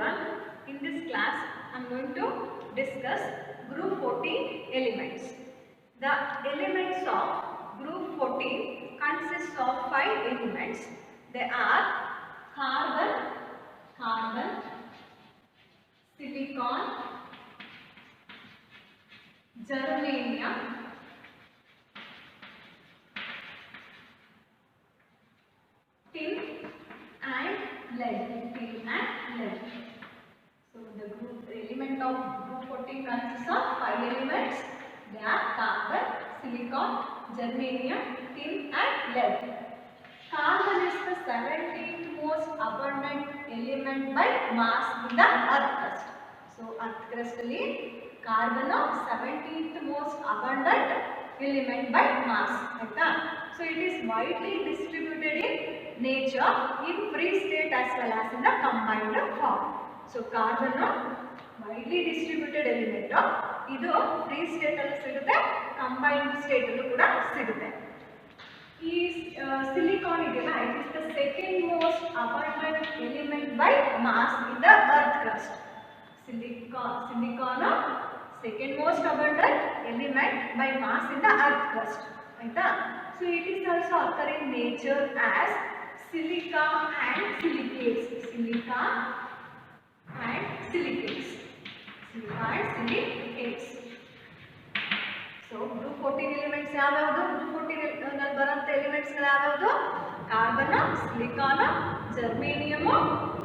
everyone. In this class, I am going to discuss group 14 elements. The elements of group 14 consists of 5 elements. They are carbon, silicon, germanium, tin and lead. So the group element of group 14 consists of 5 elements. They are carbon, silicon, germanium, tin and lead. Carbon is the 17th most abundant element by mass in the earth crust. So earth crust alli carbon 17th most abundant element by mass. So it is widely distributed in nature in free state as well as in the combined form. So carbon widely distributed element. Idu free state alli sigutte, combined state alli kuda sigutte. Silicon idella, it is the second most abundant element by mass in the earth crust. Silicon second most abundant element by mass in the earth crust. So it is also occur in nature as silica and silicates. So group 14 elements ಯಾವ್ಯಾವುದು? group 14 ನಲ್ಲಿ ಬರುವಂತ elements ಗಳು ಯಾವ್ಯಾವುದು? Carbon, silicon, germanium,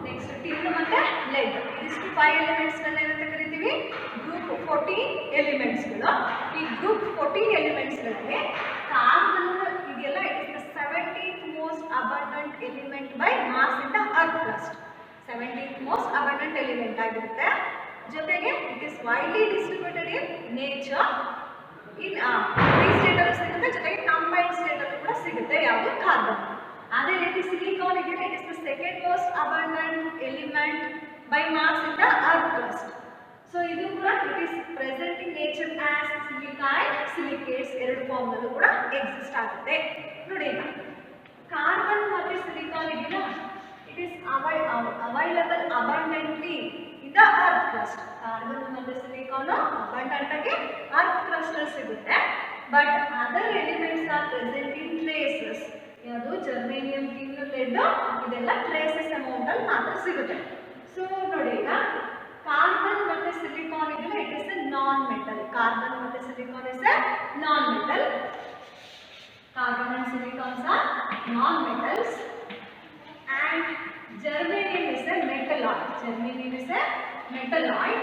next tin ಮತ್ತೆ lead. ಇದಿಷ್ಟು 5 elements ಗಳನ್ನ ಏನಂತ ಕರಿತೀವಿ? ಗ್ರೂಪ್ 14 ಎಲಿಮೆಂಟ್ಸ್ ಗಳು. ಈ ಗ್ರೂಪ್ 14 ಎಲಿಮೆಂಟ್ಸ್ ಗಳಲ್ಲಿ ಕಾರ್ಬನ್ ಇದೆಯಲ್ಲ, it is the 17th most abundant element by mass in the earth crust. 17th most abundant element ಆಗಿರುತ್ತೆ. ಜೊತೆಗೆ it is widely distributed in nature. in free state ಅಲ್ಲಿ ಸಿಗುತ್ತೆ, ಜೊತೆಗೆ combined state ಅಲ್ಲಿ ಕೂಡ ಸಿಗುತ್ತೆ. ಯಾವುದು? ಕಾರ್ಬನ್. ಅದೇ ರೀತಿ ಸಿಲಿಕಾನ್ ಇದೆ, it is the second most abundant element by mass in the earth crust. So ಇದು ಕೂಡ it is present in nature as silica and silicates ಎರಡು ಫಾರ್ಮ್ ನಲ್ಲೂ ಕೂಡ ಎಕ್ಸಿಸ್ಟ್ ಆಗುತ್ತೆ. ನೋಡಿ, ಕಾರ್ಬನ್ ಮತ್ತೆ ಸಿಲಿಕಾನ್ ಇದೆಯಲ್ಲ, it is available abundantly in the earth crust. Carbon ಮತ್ತು ಸಿಲಿಕಾನ್ abundant ಆಗಿ earth crust ಅಲ್ಲಿ ಸಿಗುತ್ತೆ. But other elements are present in traces. ಯಾವುದು? ಜರ್ಮೇನಿಯಂ, ಟಿನ್, ಲೆಡ್ ಇದೆಲ್ಲ ಟ್ರೇಸಸ್ ಅಮೌಂಟ್ ಅಲ್ಲಿ ಮಾತ್ರ ಸಿಗುತ್ತೆ. ಸೊ ನೋಡಿ, ಈಗ ಕಾರ್ಬನ್ ಮತ್ತೆ ಸಿಲಿಕಾನ್ ಇದೆಲ್ಲ it is a non metal. Carbon ಮತ್ತೆ silicon is a non metal. Carbon and silicons are non-metals. And germanium is a metalloid.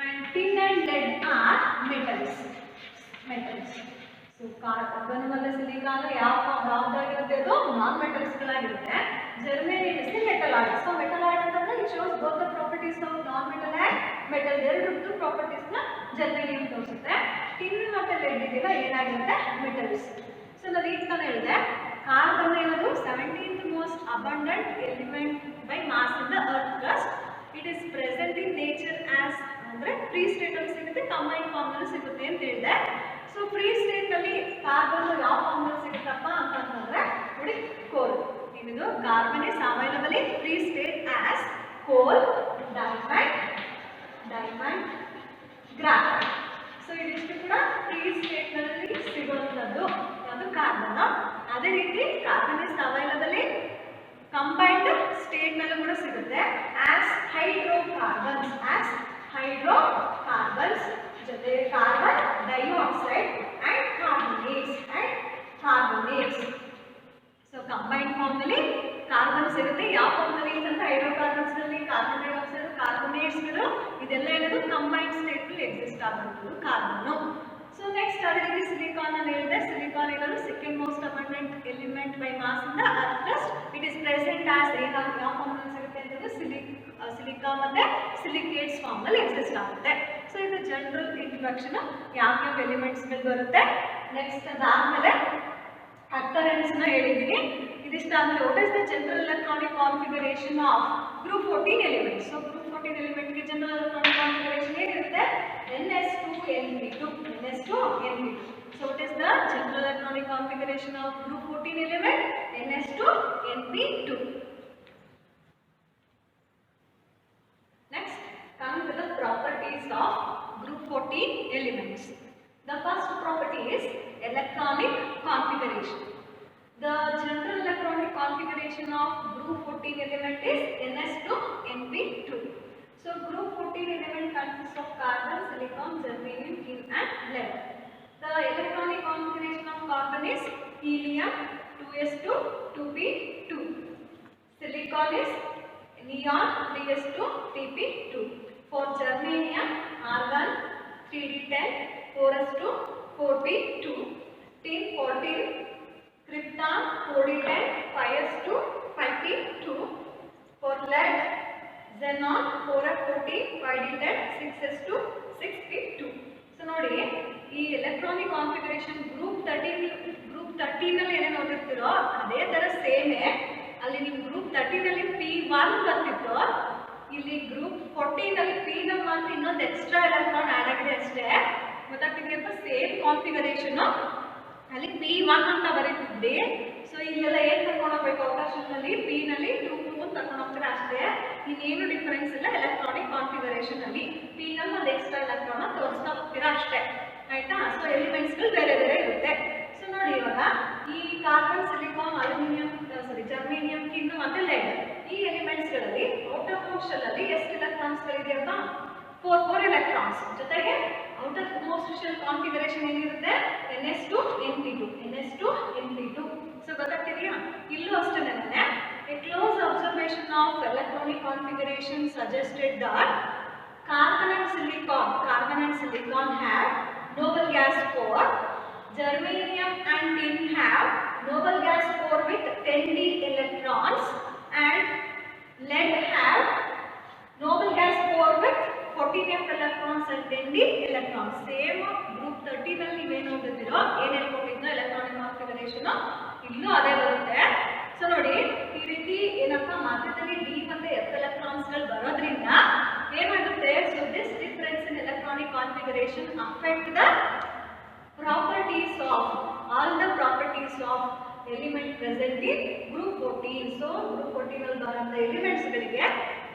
And tin and lead are metals. So carbon ಮತ್ತು silicon ಯಾವ್ದಾಗಿರುತ್ತೆ? ಅದು non metals ಗಳಾಗಿರುತ್ತೆ. Germanium is a metalloid. So metalloid ಅಂತಂದ್ರೆ it shows both the properties of non-metal and metal. ಎರಡರದ್ದು properties ನ germanium ತೋರಿಸುತ್ತೆ. Tin ಮತ್ತು lead ಇದೆಲ್ಲ ಏನಾಗಿರುತ್ತೆ? ಮೆಟಲ್ಸ್. ಸೊ ನಾನು ಈಗ ತಾನೇ ಹೇಳಿದೆ, ಕಾರ್ಬನ್ ಏನದು 17th most abundant element by mass in the earth crust. It is present in nature as ಅಂದ್ರೆ ಫ್ರೀ ಸ್ಟೇಟ್ ಅಲ್ಲಿ ಸಿಗುತ್ತೆ, ಕಂಬೈನ್ಡ್ ಫಾರ್ಮ್ ಅಲ್ಲಿ ಸಿಗುತ್ತೆ ಅಂತ ಹೇಳಿದೆ. ಸೊ ಫ್ರೀ ಸ್ಟೇಟ್ ಅಲ್ಲಿ ಕಾರ್ಬನ್ ಯಾವ ಫಾರ್ಮ್ ಅಲ್ಲಿ ಸಿಗುತ್ತಪ್ಪ ಅಂತಂದ್ರೆ ನೋಡಿ, ಕೋಲ್. ಇದು carbon is available in free state as ಕೋಲ್, ಡೈಮಂಡ್, ಗ್ರಾಫೈಟ್. ಸೊ ಇದಿಷ್ಟು ಕೂಡ ಫ್ರೀ ಸ್ಟೇಟ್ ನಲ್ಲಿ ಸಿಗುವಂತದ್ದು ಯಾವುದು? ಕಾರ್ಬನ್. ಅದೇ ರೀತಿ carbon is available in combined state ನಲ್ಲೂ ಕೂಡ ಸಿಗುತ್ತೆ ಆಸ್ ಹೈಡ್ರೋಕಾರ್ಬನ್ಸ್, ಜೊತೆ carbon dioxide and carbonates. So combined form ನಲ್ಲಿ ಕಾರ್ಬನ್ ಸಿಗುತ್ತೆ. ಯಾವ ಫಾರ್ಮ್ ನಲ್ಲಿ ಅಂತಂದ್ರೆ ಹೈಡ್ರೋಕಾರ್ಬನ್ಸ್ ನಲ್ಲಿ ಕಾರ್ಬನ್ ಡೈಆಕ್ಸೈಡ್, ಕಾರ್ಬನೇಟ್ಸ್ ಗಳು ಇದೆಲ್ಲ ಏನದು ಕಂಬೈನ್ಡ್ ಸ್ಟೇಟ್ ನಲ್ಲಿ ಎಕ್ಸಿಸ್ಟ್ ಆಗುವಂಥದ್ದು ಕಾರ್ಬನ್. ಸೊ ನೆಕ್ಸ್ಟ್ ಅದೇ ರೀತಿ ಸಿಲಿಕಾನ್ ಅನ್ನು ಹೇಳಿದೆ. ಸಿಲಿಕಾನ್ ಇರೋದು second most abundant element by mass in the earth crust. It is present as ಯಾವ ಫಾರ್ಮ್ ಅಲ್ಲಿ ಸಿಗುತ್ತೆ ಅಂತಂದ್ರೆ ಸಿಲಿಕಾ ಮತ್ತೆ ಸಿಲಿಕೇಟ್ಸ್ ಫಾರ್ಮ್ ಅಲ್ಲಿ ಎಕ್ಸಿಸ್ಟ್ ಆಗುತ್ತೆ. ಸೊ ಇದು ಜನರಲ್ ಇಂಟ್ರೊಡಕ್ಷನ್, ಯಾವ್ಯಾವ ಎಲಿಮೆಂಟ್ಸ್ ಗಳು ಬರುತ್ತೆ. ನೆಕ್ಸ್ಟ್ ಅದಾದ್ಮೇಲೆ ಅಕರೆನ್ಸ್ ನ ಹೇಳಿದೀನಿ. ಇದಿಷ್ಟ ಆದ್ಮೇಲೆ what is the general electronic configuration of group 14 elements. So group 14 element ಗೆ ಜನರಲ್ ಎಲೆಕ್ಟ್ರಾನಿಕ್ ಕಾನ್ಫಿಗರೇಷನ್ ಹೇಗಿರುತ್ತೆ? NS2Np2. So what is the general electronic configuration of group 14 element? NS2Np2. first property is electronic configuration. The general electronic configuration of group 14 element is ns2np2. So group 14 element consists of carbon, silicon, germanium, tin and lead. The electronic configuration of carbon is helium 2s2 2p2. Silicon is neon 3s2 tp2. For germanium argon 3d10 4s2 4p2. Tin 14 krypton 4d10 5s2 5p2. For lead xenon 4f14 5d10 6s2 6p2. So ನೋಡಿ ಈ electronic configuration group 13 ನಲ್ಲಿ ಏನೇನು ಓದಿರ್ತೀರೋ ಅದೇ ತರ same ಅಲ್ಲಿ ನಿಮ್ಮ group 13 ನಲ್ಲಿ P1 ಬರ್ತಿತ್ತು, ಇಲ್ಲಿ ಗ್ರೂಪ್ 14 ನಲ್ಲಿ P ನಲ್ಲಿ ಮಾತ್ರ ಇನ್ನೊಂದು ಎಕ್ಸ್ಟ್ರಾ ಎಲೆಕ್ಟ್ರಾನ್ ಆಡ್ ಆಗಿದೆ ಅಷ್ಟೇ. ಗೊತ್ತಾಗ್ತಿದೆಯಪ್ಪ? ಸೇಮ್ ಕಾನ್ಫಿಗರೇಷನ್ ಅಲ್ಲಿ P1 ಅಂತ ಬರೀತಿದ್ವಿ. ಸೊ ಇಲ್ಲೆಲ್ಲ ಏನು ಕರ್ಕೊಂಡು ಹೋಗ್ಬೇಕು ಔಟರ್ ನಲ್ಲಿ P ನಲ್ಲಿ 2 ಅಂತ ಕರ್ಕೊಂಡು ಹೋಗ್ತಾರೆ ಅಷ್ಟೇ. ಇನ್ನೇನು ಡಿಫರೆನ್ಸ್ ಇಲ್ಲ ಎಲೆಕ್ಟ್ರಾನಿಕ್ ಕಾನ್ಫಿಗರೇಷನ್ ಅಲ್ಲಿ. P ನಲ್ಲಿ ಒಂದು ಎಕ್ಸ್ಟ್ರಾ ಎಲೆಕ್ಟ್ರಾನ್ ತೋರಿಸ್ತಾ ಹೋಗ್ತೀರಾ ಅಷ್ಟೇ, ಆಯ್ತಾ? ಸೊ ಎಲಿಮೆಂಟ್ಸ್ಗಳು ಬೇರೆ ಬೇರೆ ಇರುತ್ತೆ. ಸೊ ನೋಡಿ ಇವಾಗ ಈ carbon, silicon, aluminium, germanium, tin ಮತ್ತೆ ಲೆಡ್ ಈ ಎಲಿಮೆಂಟ್ಸ್ಗಳಲ್ಲಿ ಔಟರ್ ಮೋಸ್ಟ್ ಶೆಲ್ ಅಲ್ಲಿ ಎಷ್ಟು ಎಲೆಕ್ಟ್ರಾನ್ಸ್ಗಳಿದೆಯಪ್ಪ? 4 ಎಲೆಕ್ಟ್ರಾನ್ಸ್. ಜೊತೆಗೆ ಔಟರ್ ಮೋಸ್ಟ್ ಶೆಲ್ ಕಾನ್ಫಿಗರೇಷನ್ ಏನಿರುತ್ತೆ? ns2np2. ಸೊ ಗೊತ್ತಾಗ್ತಿದೆಯಾ? ಇಲ್ಲೂ ಅಷ್ಟೇನೆ. A close observation of electronic configuration suggested that carbon and silicon have noble gas core. Germanium and tin have noble gas core with 10d electrons, and lead have noble gas core with 14f electrons and 10d electrons. Same group 13 ನಲ್ಲಿ ನೀವೇನು ಓದಿದ್ದೀರೋ ಏನೇನು ಕೊಟ್ಟಿದ್ನೋ electronic configuration ಇಲ್ಲೂ ಅದೇ ಬರುತ್ತೆ. So ನೋಡಿ ಈ ರೀತಿ ಏನಪ್ಪ ಮಧ್ಯದಲ್ಲಿ ಡಿ ಮತ್ತೆ ಎಫ್ ಎಲೆಕ್ಟ್ರಾನ್ಸ್ಗಳು ಬರೋದ್ರಿಂದ ಏನಾಗುತ್ತೆ? So this difference in electronic configuration affect the properties of all the properties of element present in group 14. So group 14 ಅಲ್ಲಿ ಬರುವಂತ ಎಲಿಮೆಂಟ್ಸ್ ಗಳಿಗೆ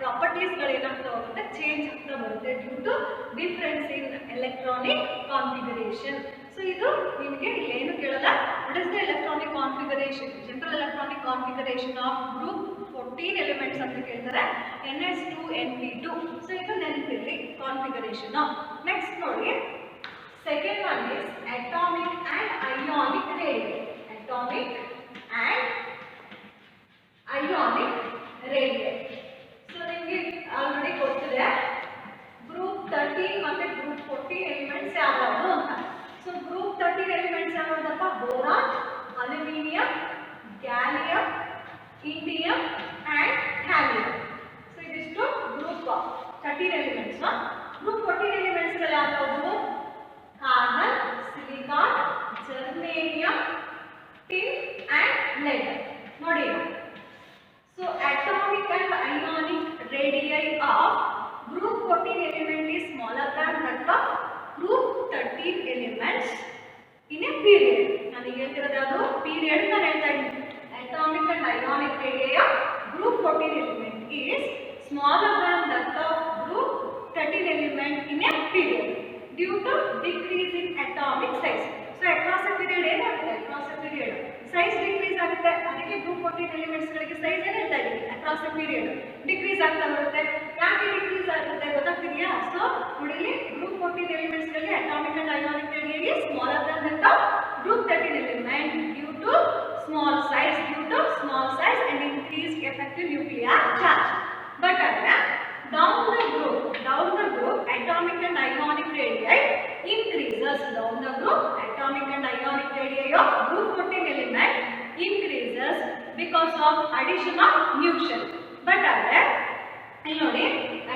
ಪ್ರಾಪರ್ಟೀಸ್ ಗಳು ಏನಾಗ್ತಾ ಹೋಗುತ್ತೆ? ಚೇಂಜ್ ಆಗ್ತಾ ಬರುತ್ತೆ due to difference in electronic configuration. So ಇದು ನಿಮಗೆ ಏನು ಕೇಳಲ್ಲ, what is the electronic configuration, general electronic configuration of group 14 elements ಅಂತ ಕೇಳ್ತಾರೆ, ns2np2. ಸೊ ಇದು ನೆನಪಿರಲಿ ಕಾನ್ಫಿಗರೇಷನ್. ನೆಕ್ಸ್ಟ್ ನೋಡಿ, second one is atomic and ionic radii. Atomic and ionic radii. So ನಿಮಗೆ ಆಲ್ರೆಡಿ ಗೊತ್ತಿದೆ ಗ್ರೂಪ್ 13 ಮತ್ತೆ ಗ್ರೂಪ್ 14 ಎಲಿಮೆಂಟ್ಸ್ ಯಾವ್ಯಾವುದು ಅಂತ. ಸೊ ಗ್ರೂಪ್ 13 ಎಲಿಮೆಂಟ್ಸ್ ಯಾವ್ಯಾವಪ್ಪ? Boron, aluminium, gallium, indium and thallium. So ಇದಿಷ್ಟು ಗ್ರೂಪ್ 13 ಎಲಿಮೆಂಟ್ಸ್. ಗ್ರೂಪ್ 14 ಎಲಿಮೆಂಟ್ಸ್ ಗಳು ಯಾವ್ಯಾವುದು? carbon, silicon, germanium, tin and lead. ನೋಡಿ, so atomic and ionic radii of group 14 element is smaller than that of group 13 elements in a period. ನಾನು ಹೇಳ್ತಿರೋದು ಯಾವುದು? Period ನಾನು ಹೇಳ್ತಾ ಇದ್ದೀನಿ. atomic and ionic radii of group 14 element is smaller than that of group 13 element in a period due to decrease in atomic size. So across a period ಏನಾಗುತ್ತೆ? across a period size decrease ಆಗುತ್ತೆ. ಅದಕ್ಕೆ group 14 elements ಗಳಿಗೆ size ಏನು ಹೇಳ್ತಾ ಇದ್ದೀವಿ? across a period decrease ಆಗ್ತಾ ಬರುತ್ತೆ. ಯಾಕೆ decrease ಆಗುತ್ತೆ ಗೊತ್ತಾಗ್ತಿದೆಯಾ? ಸೊ ನೋಡಿ ಇಲ್ಲಿ group 14 elements ಗಳಿಗೆ atomic and ionic radii is smaller than that of group 13 element due to small size and increased effective nuclear charge. But down the group atomic and ionic radii increases. Down the group atomic and ionic radii of group 14 element increases because of addition of new shell. But ಇಲ್ಲಿ ನೋಡಿ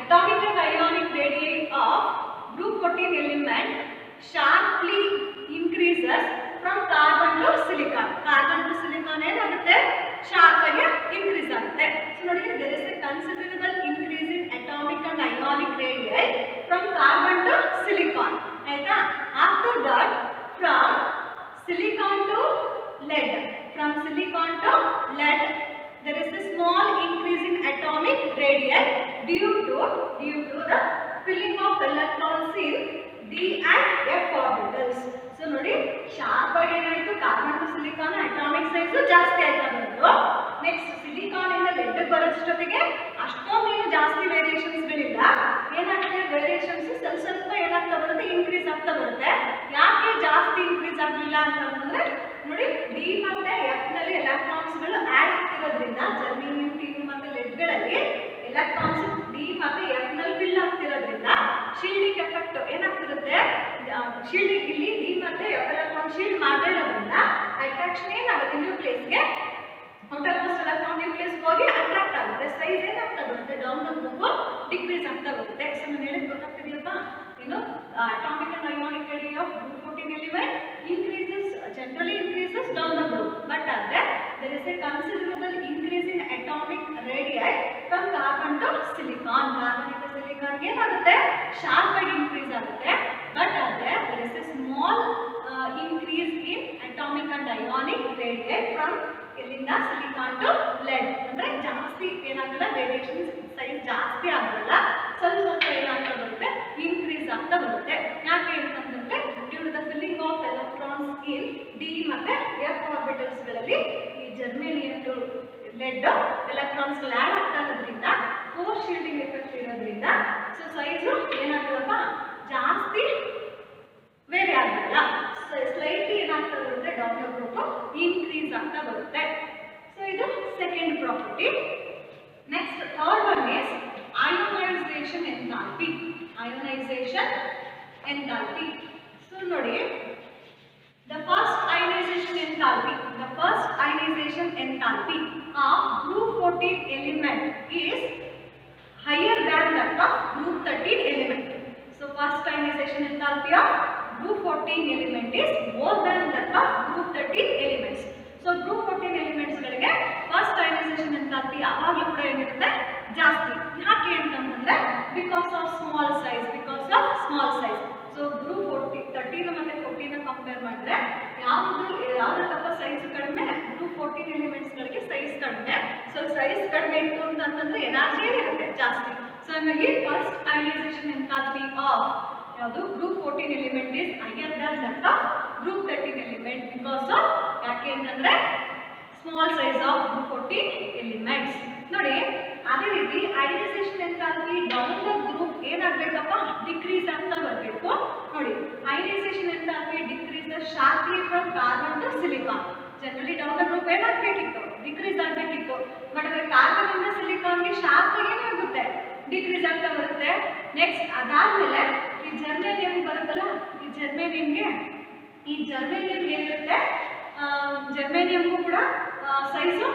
atomic and ionic radii of group 14 element sharply increases from carbon to silicon. Carbon to silicon ಏನಾಗುತ್ತೆ? Sharp ಆಗಿ increase ಆಗುತ್ತೆ. So ನೋಡಿ there is a considerable increase in atomic and ionic radii from carbon to silicon. ಆಯ್ತಾ? After that from silicon to lead there is a small increase in atomic radii due to the filling of electrons in d and f orbitals. So ನೋಡಿ sharp ಆಗಿ ಏನಾಯ್ತು, carbon to silicon atomic size ಜಾಸ್ತಿ ಆಯ್ತಾ ಬಂತು. Next silicon ಇಂದ lead ಬರೋಷ್ಟೊತ್ತಿಗೆ ಅಷ್ಟೊಂದೇನು ಜಾಸ್ತಿ ವೇರಿಯೇಷನ್ಸ್ಗಳಿಲ್ಲ. ಏನಾಗುತ್ತೆ, ವೇರಿಯೇಷನ್ಸ್ ಸ್ವಲ್ಪ ಸ್ವಲ್ಪ ಏನಾಗ್ತಾ ಬರುತ್ತೆ, ಇನ್ಕ್ರೀಸ್ ಆಗ್ತಾ ಬರುತ್ತೆ. ಯಾಕೆ ಜಾಸ್ತಿ ಇನ್ಕ್ರೀಸ್ ಆಗಲಿಲ್ಲ ಅಂತಂದ್ರೆ ನೋಡಿ, ಡಿ ಮತ್ತೆ ಎಫ್ ನಲ್ಲಿ ಎಲೆಕ್ಟ್ರಾನ್ಸ್ಗಳು ಆಡ್ ಆಗ್ತಿರೋದ್ರಿಂದ ಜರ್ಮೇನಿಯಂ, ಟಿನ್ ಮತ್ತೆ ಲೆಡ್ಗಳಲ್ಲಿ ಎಲೆಕ್ಟ್ರಾನ್ಸ್ ಡಿ ಮತ್ತೆ ಎಫ್ ನಲ್ಲಿ ಫಿಲ್ ಆಗ್ತಿರೋದ್ರಿಂದ ಶೀಲ್ಡಿಂಗ್ ಎಫೆಕ್ಟ್ ಏನಾಗ್ತಿರುತ್ತೆ, ಶೀಲ್ಡಿಂಗ್ ಇಲ್ಲಿ ಡಿ ಮತ್ತೆ ಎಫ್ ಎಲೆಕ್ಟ್ರಾನ್ ಶೀಲ್ಡ್ ಮಾಡದೇ ಇರೋದ್ರಿಂದ ಅಟ್ರಾಕ್ಷನ್ ಏನಾಗುತ್ತೆ, ನ್ಯೂಕ್ಲಿಯಸ್ಗೆ ಔಟರ್ ಮೋಸ್ಟ್ ಎಲೆಕ್ಟ್ರಾನ್ ನ್ಯೂಕ್ಲಿಯಸ್ ಹೋಗಿ ಅಟ್ರಾಕ್ಟ್ ಆಗುತ್ತೆ. ಸೈಜ್ ಏನಾಗ್ತಾ ಬರುತ್ತೆ, ಡೌನ್ ದ ಗ್ರೂಪ್ ಡಿಕ್ರೀಸ್ ಆಗ್ತಾ ಬರುತ್ತೆ. ಸೊ ನಾನು ಹೇಳಿದ್ ಗೊತ್ತಾಗ್ತಿದೆಯಪ್ಪ, ಏನು atomic and ionic radii of group 14 element generally increases down the group, but there is a considerable increase in atomic radii from carbon to silicon. Carbon to silicon ಏನಾಗುತ್ತೆ, sharp ಆಗಿ increase ಆಗುತ್ತೆ. But there is a small increase in atomic and ionic radii from ಎಲ್ಲಿಂದ silicon to LED. ಅಂದ್ರೆ ಜಾಸ್ತಿ ಏನಾಗಲ್ಲ, variation size ಜಾಸ್ತಿ ಆಗಲ್ಲ, ಸ್ವಲ್ಪ ಸ್ವಲ್ಪ ಏನಾಗ್ತಾ ಬರುತ್ತೆ, ಇನ್ಕ್ರೀಸ್ ಆಗ್ತಾ ಬರುತ್ತೆ. ಯಾಕೆ ಅಂತಂದ್ರೆ due to the filling of electrons in d ಮತ್ತೆ ಎಫ್ ಆರ್ಬಿಟಲ್ಸ್ ಗಳಲ್ಲಿ ಈ germanium to lead electrons add ಆಗ್ತಾ ಇರೋದ್ರಿಂದ, ಫೋರ್ಸ್ ಶೀಲ್ಡಿಂಗ್ ಎಫೆಕ್ಟ್ ಇರೋದ್ರಿಂದ ಸೊ ಸೈಜ್ ಏನಾಗಲ್ಲಪ್ಪ, ಜಾಸ್ತಿ ವೇರಿ ಆಗಲ್ಲ, ಸ್ಲೈಟ್ಲಿ ಏನಾಗ್ತಾ ಬರುತ್ತೆ, ಡೌನ್ ದ ಗ್ರೂಪ್ ಇನ್ಕ್ರೀಸ್ ಆಗ್ತಾ ಬರುತ್ತೆ. ಸೊ ಇದು second property. Next third one is ionisation enthalpy. Ionisation enthalpy. So ನೋಡಿ, the first ionization enthalpy of group 14 element is higher than that of group 13 element. So first ionization enthalpy of group 14 element is more than that of group 13 elements. So group 14 elements ಗಳಿಗೆ first ionization enthalpy ಯಾವಾಗಲೂ ಕೂಡ ಏನಿರುತ್ತೆ, ಜಾಸ್ತಿ. ಯಾಕೆ ಅಂತಂದ್ರೆ because of small size. So group 13 ಮತ್ತೆ 14 compare ಮಾಡಿದ್ರೆ ಯಾವುದಕ್ಕಪ್ಪ ಸೈಜ್ ಕಡಿಮೆ, ಗ್ರೂಪ್ 14 ಎಲಿಮೆಂಟ್ಸ್ ಗಳಿಗೆ ಸೈಜ್ ಕಡಿಮೆ. ಸೊ ಸೈಜ್ ಕಡಿಮೆ ಇತ್ತು ಅಂತಂದ್ರೆ ಎನರ್ಜಿ ಇರುತ್ತೆ ಜಾಸ್ತಿ. ಸೊ ಹಾಗಾಗಿ ಫಸ್ಟ್ ಅಯೋನೈಸೇಷನ್ ಎಂಥಾಲ್ಪಿ ಆಫ್ ಯಾವುದು group 14 element is higher than that of group 13 element because of, ಯಾಕೆ ಅಂತಂದ್ರೆ small size of group 14 elements. ನೋಡಿ, ಅದೇ ರೀತಿ ionization enthalpy down the group ಏನಾಗಬೇಕಪ್ಪ, ಡಿಕ್ರೀಸ್ ಆಗ್ತಾ ಬರಬೇಕು. ನೋಡಿ, ionization enthalpy decreases sharply from carbon to silicon. Generally down the group ಏನಾಗಬೇಕಿತ್ತು, ಡಿಕ್ರೀಸ್ ಆಗಬೇಕಿತ್ತು. ಬಟ್ ಅದೇ ಕಾರ್ಬನ್ ಇಂದ ಸಿಲಿಕಾನ್ಗೆ ಶಾರ್ಪ್ ಏನಾಗುತ್ತೆ, ಡಿಕ್ರೀಸ್ ಆಗ್ತಾ ಬರುತ್ತೆ. ನೆಕ್ಸ್ಟ್ ಅದಾದ್ಮೇಲೆ ಈ ಜರ್ಮೇನಿಯಂ ಬರುತ್ತಲ್ಲ, ಈ ಜರ್ಮೇನಿಯಂಗೆ ಏನಿರುತ್ತೆ, ಜರ್ಮೇನಿಯಂಗೂ ಕೂಡ ಸೈಜು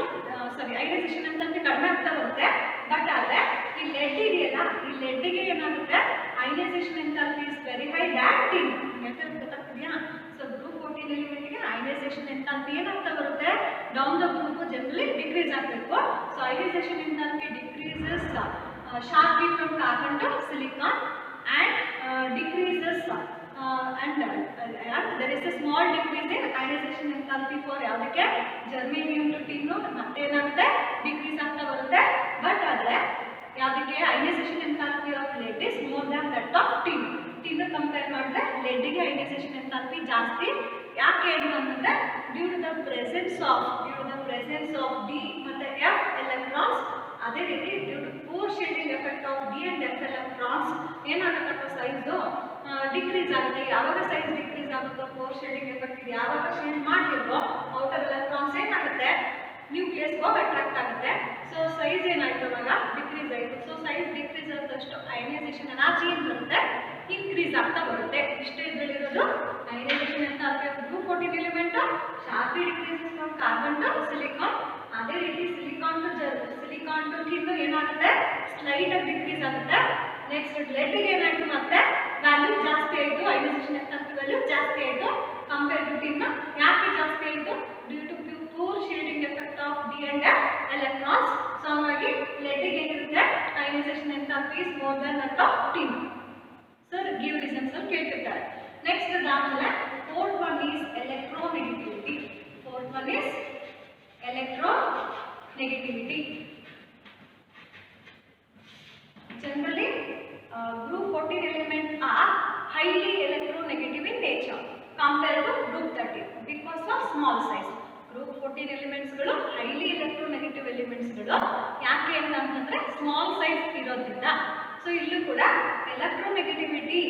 ಅಯೋನೈಸೇಷನ್ ಎಂಥಾಲ್ಪಿ ಕಡಿಮೆ ಆಗ್ತಾ ಬರುತ್ತೆ. ಬಟ್ ಆದರೆ ಈ ಲೆಡ್ ಇದೆಯಲ್ಲ, ಈ ಲೆಡ್ಗೆ ಏನಾಗುತ್ತೆ, ionization enthalpy is very high than tin. ಗೊತ್ತಾಗ್ತಿದೆಯಾ? ಸೊ ಗ್ರೂಪ್ 14 ಎಲಿಮೆಂಟ್ಗೆ ಅಯೋನೈಸೇಷನ್ ಎಂಥಾಲ್ಪಿ ಏನಾಗ್ತಾ ಬರುತ್ತೆ, down the group generally decrease ಆಗಬೇಕು. So ionization enthalpy decreases sharply from carbon to silicon and decreases and there is a small decrease in ionization enthalpy for ಯಾವುದಕ್ಕೆ, germanium to tin ಮತ್ತೆ ಏನಾಗುತ್ತೆ, decrease ಆಗ್ತಾ ಬರುತ್ತೆ. But ಆದರೆ ಯಾವುದಕ್ಕೆ, ionization enthalpy of lead is more than that of tin. Compare ಮಾಡಿದ್ರೆ ಲೆಡ್ಗೆ ionization enthalpy ಜಾಸ್ತಿ. ಯಾಕೆ ಅಂತಂದ್ರೆ due to the presence of d ಮತ್ತೆ ಎಫ್ ಎಲೆಕ್ಟ್ರಾನ್ಸ್. ಅದೇ ರೀತಿ due to force shielding effect of d and f electrons ಏನಾಗುತ್ತಪ್ಪ, size decrease ಆಗುತ್ತೆ. ಯಾವಾಗ ಸೈಜ್ ಡಿಕ್ರೀಸ್ ಆಗುತ್ತೋ, ಫೋರ್ಸ್ ಶೀಲ್ಡಿಂಗ್ ಎಫೆಕ್ಟ್ ಇದೆ ಯಾವಾಗ ಶೀಲ್ಡ್ ಮಾಡಿಲ್ವೋ, ಔಟರ್ ಎಲೆಕ್ಟ್ರಾನ್ಸ್ ಏನಾಗುತ್ತೆ, ನ್ಯೂಕ್ಲಿಯಸ್ ಹೋಗಿ ಅಟ್ರಾಕ್ಟ್ ಆಗುತ್ತೆ. ಸೊ ಸೈಜ್ ಏನಾಯ್ತು, ಅವಾಗ ಡಿಕ್ರೀಸ್ ಆಯಿತು. ಸೊ ಸೈಜ್ ಡಿಕ್ರೀಸ್ ಆದಷ್ಟು ಅಯೋನೈಸೇಷನ್ ಎನರ್ಜಿ ಏನು ಬರುತ್ತೆ, ಇನ್ಕ್ರೀಸ್ ಆಗ್ತಾ ಬರುತ್ತೆ. ಇಷ್ಟೇ ಇದರಲ್ಲಿರೋದು ionization enthalpy of group 14 element sharply decreases from carbon to silicon. ಅದೇ ರೀತಿ ಸಿಲಿಕಾನ್ ಟು ಟಿನ್ ಏನಾಗುತ್ತೆ, ಸ್ಲೈಟ್ ಆಗಿ ಡಿಕ್ರೀಸ್ ಆಗುತ್ತೆ. ನೆಕ್ಸ್ಟ್ ಲೆಡ್ಗೆ ಏನಾಯ್ತು, ಮತ್ತೆ ವ್ಯಾಲ್ಯೂ ಜಾಸ್ತಿ ಆಯಿತು, ಅಯೋನೈಸೇಷನ್ ಎಂಥಾಲ್ಪಿ ವ್ಯಾಲ್ಯೂ ಜಾಸ್ತಿ ಆಯಿತು ಕಂಪೇರ್ ಟು ಟಿನ್. ಯಾಕೆ ಜಾಸ್ತಿ ಆಯಿತು, due to poor shielding effect of d and f electrons. So ಹಾಗಾಗಿ ಲೆಡ್ಗೆ ಏನಿರುತ್ತೆ, ionization enthalpy is more than that of tin. Sir give reasons ಕೇಳ್ತಿರ್ತಾರೆ. ನೆಕ್ಸ್ಟ್ ಅದಾದ್ಮೇಲೆ fourth one is electronegativity. Generally, group 14 elements are highly electronegative in nature compare to group 13 because of small size. Group 14 ಎಲಿಮೆಂಟ್ಸ್ಗಳು highly electronegative ಎಲಿಮೆಂಟ್ಸ್ಗಳು. ಯಾಕೆ ಅಂತಂದ್ರೆ small size ಇರೋದ್ರಿಂದ. So ಇಲ್ಲೂ ಕೂಡ electronegativity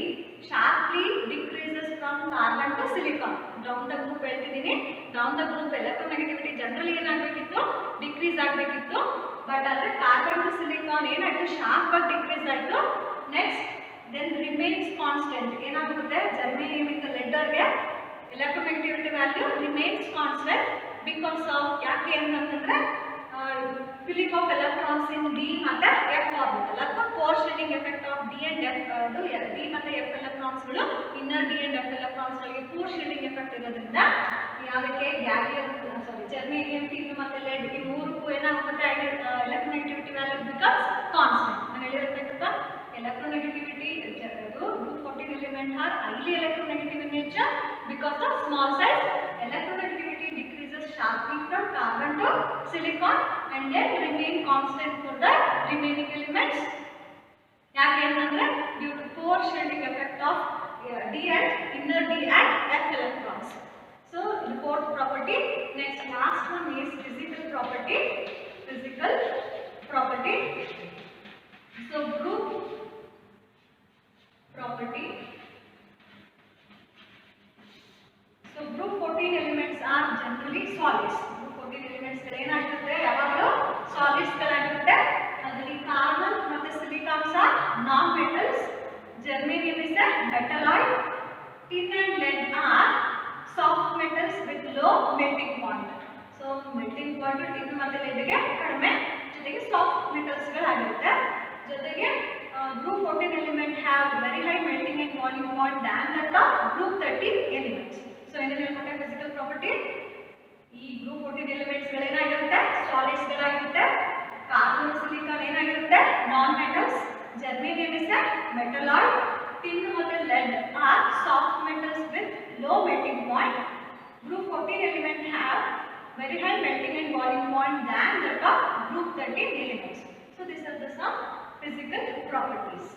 sharply decreases from carbon to silicon. Down the group ಹೇಳ್ತಿದ್ದೀನಿ. Down the group electronegativity generally ಏನಾಗಬೇಕಿತ್ತು, decrease ಆಗಬೇಕಿತ್ತು. ಬಟ್ ಆದರೆ ಕಾರ್ಬನ್ ಟು ಸಿಲಿಕಾನ್ ಏನಾಯಿತು, ಶಾರ್ಪ್ ಆಗಿ ಡಿಕ್ರೀಸ್ ಆಯಿತು. Next then remains constant. ಏನಾಗುತ್ತೆ, ಜರ್ಮೇನಿಯಂ ಇಂದ ಲೆಡರ್ಗೆ electronegativity value remains constant because of, ಯಾಕೆ ಅಂತಂದ್ರೆ filling of electrons in d ಮತ್ತೆ ಎಫ್ ಆರ್ಬಿಟಲ್ ಅಥವಾ core shading effect of d and f. ಅದು ಡಿ ಮತ್ತೆ ಎಫ್ ಎಲೆಕ್ಟ್ರಾನ್ಸ್ಗಳು ಇನ್ನರ್ ಡಿ ಅಂಡ್ ಎಫ್ ಎಲೆಕ್ಟ್ರಾನ್ಸ್ಗಳಿಗೆ ಕೋರ್ ಶೇಡಿಂಗ್ ಎಫೆಕ್ಟ್ ಇರೋದ್ರಿಂದ ಯಾವುದಕ್ಕೆ ಗ್ಯಾಲಿಯಂ ಜರ್ಮೇನಿಯಂ ಟಿನ್ ಮತ್ತೆ ಲೆಡ್ ಈ ಮೂರಕ್ಕೂ ಏನಾಗುತ್ತೆ ಎಲೆಕ್ಟ್ರೋನೆಗೆಟಿವಿಟಿ ವ್ಯಾಲ್ಯೂ ಬಿಕಮ್ಸ್ ಕಾನ್ಸ್ಟೆಂಟ್. ನಾನು ಹೇಳಿರ್ಬೇಕಪ್ಪ, electronegativity group 14 element are highly electronegative in nature because of small size. Electronegativity decreases sharply from carbon to silicon and then remain constant for the remaining elements. ಯಾಕೆ ಅಂತಂದ್ರೆ due to core shading effect of d and inner d and f electrons. So the fourth property. Next last one is physical property. Physical property. So group property. So group 14 elements are generally solids. Group 14 elements ಏನಾಗಿರುತ್ತೆ, ಯಾವಾಗಲೂ solids ಗಳಾಗಿರುತ್ತೆ. ಅದರಲ್ಲಿ carbon ಮತ್ತೆ silicons are non metals. Germanium is a metalloid. Tin and lead are soft metals with low melting point. So melting point tin ಮತ್ತೆ lead ಗೆ ಕಡಿಮೆ, ಜೊತೆಗೆ soft metals ಗಳಾಗಿರುತ್ತೆ. ಜೊತೆಗೆ group 14 element have very high melting and boiling point than that of group 13 elements. So ಏನೇನು ಹೇಳ್ಕೊಂಡೆ physical property, ಈ group 14 elements ಗಳೇನಾಗಿರುತ್ತೆ, solids ಗಳಾಗಿರುತ್ತೆ. ಕಾರ್ಬನ್ ಸಿಲಿಕಾನ್ ಏನಾಗಿರುತ್ತೆ, non metals. Germanium is a metalloid. Tin ಮತ್ತು lead are soft metals with low melting point. Group 14 element have very high melting and boiling point than that of group 13 elements. So these are the some physical properties.